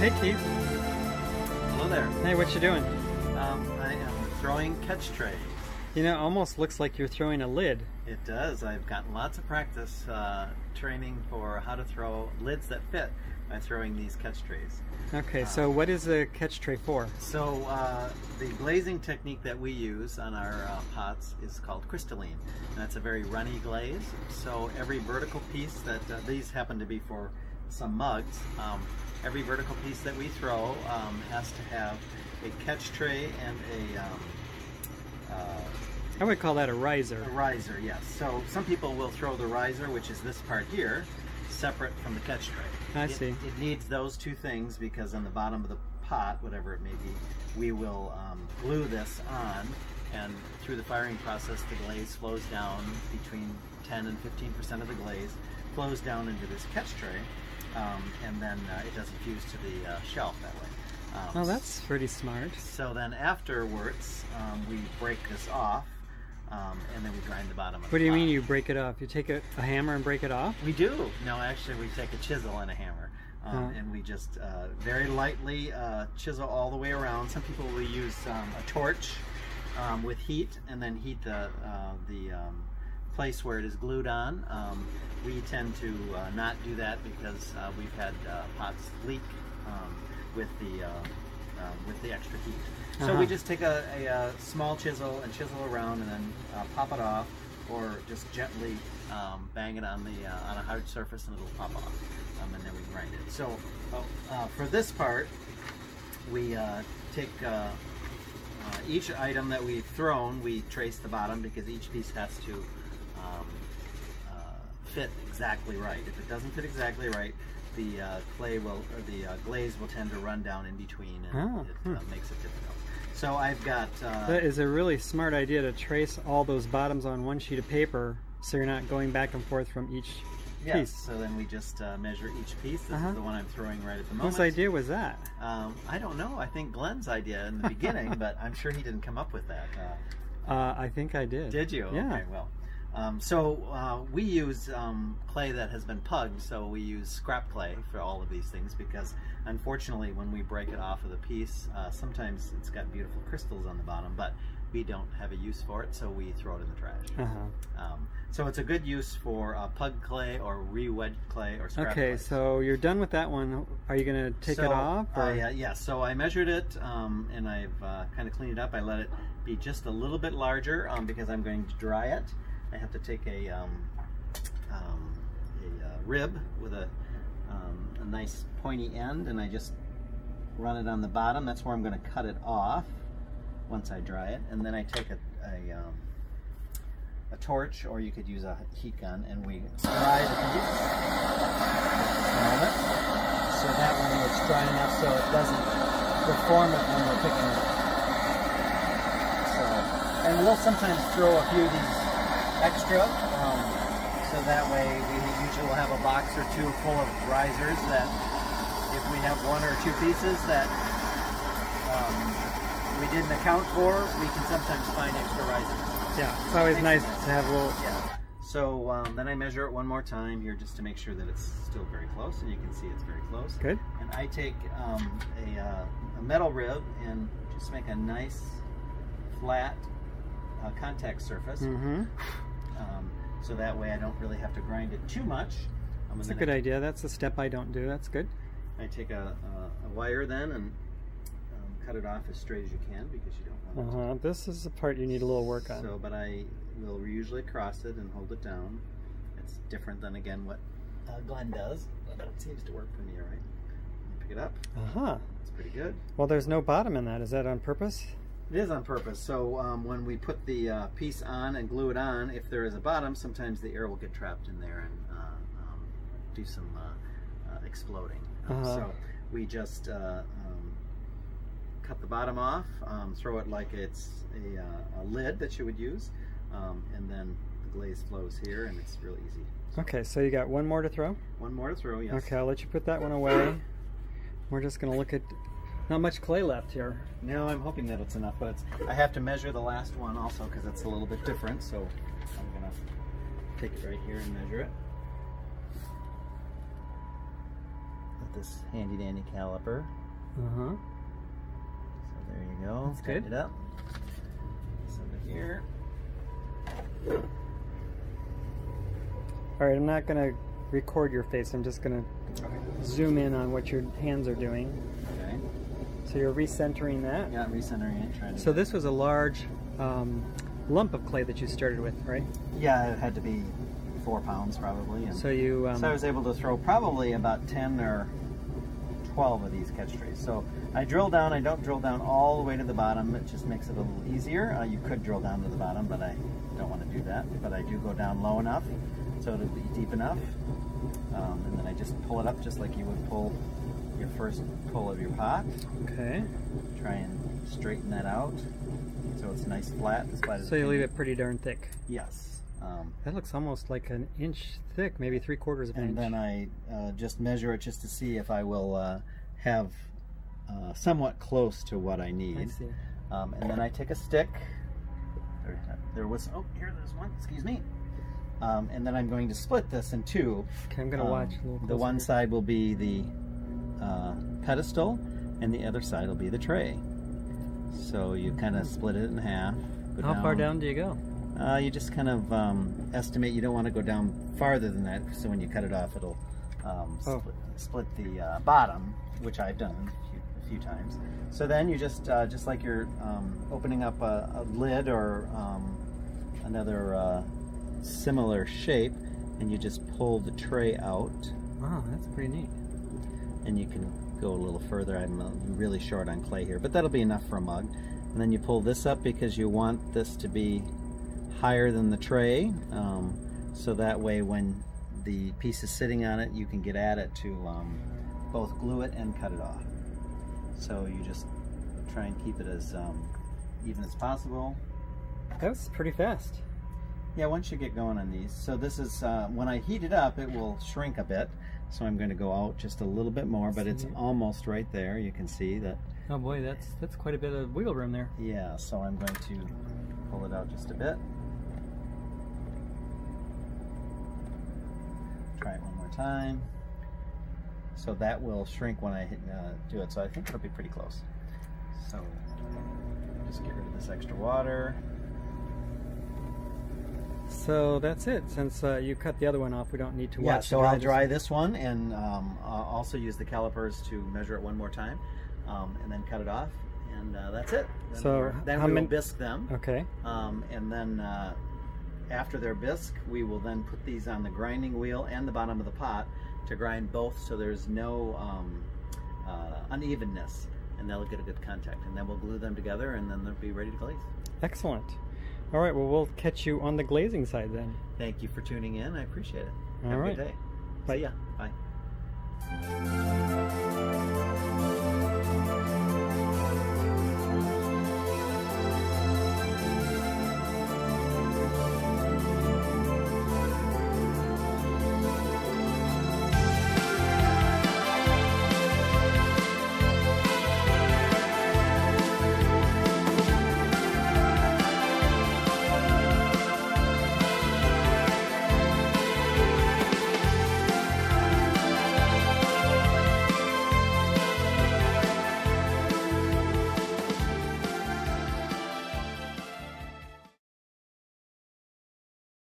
Hey Keith. Hello there. Hey, what you doing? I am throwing catch tray. You know, it almost looks like you're throwing a lid. It does. I've gotten lots of practice training for how to throw lids that fit by throwing these catch trays. Okay, so what is a catch tray for? So the glazing technique that we use on our pots is called crystalline. And that's a very runny glaze. So every vertical piece that, these happen to be for some mugs, every vertical piece that we throw has to have a catch tray and I would call that a riser. a riser, yes. So some people will throw the riser, which is this part here, separate from the catch tray. I see. It needs those two things because on the bottom of the pot, whatever it may be, we will glue this on, and through the firing process the glaze flows down. Between 10 and 15% of the glaze flows down into this catch tray, and then it doesn't fuse to the shelf that way. Oh, that's pretty smart. So then afterwards we break this off, and then we grind the bottom of the What do you pot. mean you break it off? You take a hammer and break it off? We do. No, actually we take a chisel and a hammer, and we just very lightly chisel all the way around. Some people will use a torch with heat and then heat the place where it is glued on. We tend to not do that because we've had pots leak with the extra heat. So we just take a small chisel and chisel around and then pop it off, or just gently bang it on a hard surface and it'll pop off, and then we grind it. So for this part, we take each item that we've thrown, we trace the bottom because each piece has to fit exactly right. If it doesn't fit exactly right, the glaze will tend to run down in between, and it makes it difficult. So I've got... that is a really smart idea, to trace all those bottoms on one sheet of paper so you're not going back and forth from each piece. So then we just measure each piece. This is the one I'm throwing right at the moment. Whose idea was that? I don't know. I think Glenn's idea in the beginning, but I'm sure he didn't come up with that. I think I did. Did you? Yeah. Okay, well. So we use clay that has been pugged, so we use scrap clay for all of these things because unfortunately when we break it off of the piece, sometimes it's got beautiful crystals on the bottom, but we don't have a use for it, so we throw it in the trash. So it's a good use for pug clay or re-wedged clay or scrap clay. Okay, so you're done with that one. Are you going to take it off? Or? Yeah, so I measured it and I've kind of cleaned it up. I let it be just a little bit larger because I'm going to dry it. I have to take a rib with a nice pointy end, and I just run it on the bottom. That's where I'm going to cut it off once I dry it, and then I take a torch, or you could use a heat gun, and we dry the piece so that way it's dry enough so it doesn't deform it when we're picking it up. So, and we'll sometimes throw a few of these extra, so that way we usually will have a box or two full of risers that if we have one or two pieces that we didn't account for, we can sometimes find extra risers. Yeah, it's always nice to have a little... Yeah. So then I measure it one more time here just to make sure that it's still very close, and you can see it's very close. Good. And I take a metal rib and just make a nice flat contact surface. So that way I don't really have to grind it too much. That's a good idea. That's a step I don't do. That's good. I take a wire then and cut it off as straight as you can because you don't want it to. This is the part you need a little work on. So, but I will usually cross it and hold it down. It's different than, again, what Glenn does, but it seems to work for me all right. Pick it up. It's pretty good. Well, there's no bottom in that. Is that on purpose? It is on purpose. So when we put the piece on and glue it on, if there is a bottom, sometimes the air will get trapped in there and do some exploding. So we just cut the bottom off, throw it like it's a lid that you would use, and then the glaze flows here, and it's real easy. Okay, so you got one more to throw? One more to throw, yes. Okay, I'll let you put that one away. We're just going to look at... Not much clay left here. No, I'm hoping that it's enough, but I have to measure the last one also because it's a little bit different, so I'm going to take it right here and measure it. with this handy dandy caliper. Uh-huh. So there you go. That's good. Tighten it up. So over here. All right, I'm not going to record your face. I'm just going to zoom in on what your hands are doing. Okay. So you're recentering that? Yeah, recentering it. Trying to so this was a large lump of clay that you started with, right? Yeah, it had to be 4 pounds probably. And so you so I was able to throw probably about 10 or 12 of these catch trays. So I drill down. I don't drill down all the way to the bottom. It just makes it a little easier. You could drill down to the bottom, but I don't want to do that. But I do go down low enough so it'll be deep enough. And then I just pull it up just like you would pull your first pull of your pot. Okay. Try and straighten that out so it's nice flat. So you leave it pretty darn thick. Yes. That looks almost like an inch thick, maybe 3/4 of an inch. And then I just measure it just to see if I will have somewhat close to what I need. I see. And then I take a stick. There was, oh, here there's one, excuse me. And then I'm going to split this in two. Okay, I'm going to watch a little closer. The one side will be the pedestal, and the other side will be the tray. So you kind of split it in half. How far down do you go? You just kind of estimate. You don't want to go down farther than that, so when you cut it off, it'll split the bottom, which I've done a few times. So then you just like you're opening up a lid or another similar shape, and you just pull the tray out. Wow, that's pretty neat. And you can go a little further. I'm really short on clay here, but that'll be enough for a mug. And then you pull this up because you want this to be higher than the tray, so that way when the piece is sitting on it, you can get at it to both glue it and cut it off. So you just try and keep it as even as possible. That was pretty fast. Yeah, once you get going on these. So this is, when I heat it up, it will shrink a bit. So I'm going to go out just a little bit more, but it's almost right there. You can see that. Oh boy, that's quite a bit of wiggle room there. Yeah, so I'm going to pull it out just a bit. Try it one more time. So that will shrink when I do it. So I think it'll be pretty close. So just get rid of this extra water. So that's it. Since you cut the other one off, we don't need to watch. Yeah, so I'll dry this one, and I'll also use the calipers to measure it one more time, and then cut it off, and that's it. Then we will bisque them. Okay. And then after they're bisque, we will then put these on the grinding wheel and the bottom of the pot to grind both, so there's no unevenness, and they'll get a good contact. And then we'll glue them together, and then they'll be ready to glaze. Excellent. All right, well, we'll catch you on the glazing side then. Thank you for tuning in. I appreciate it. All Have right. a good day. Bye. See ya. Bye.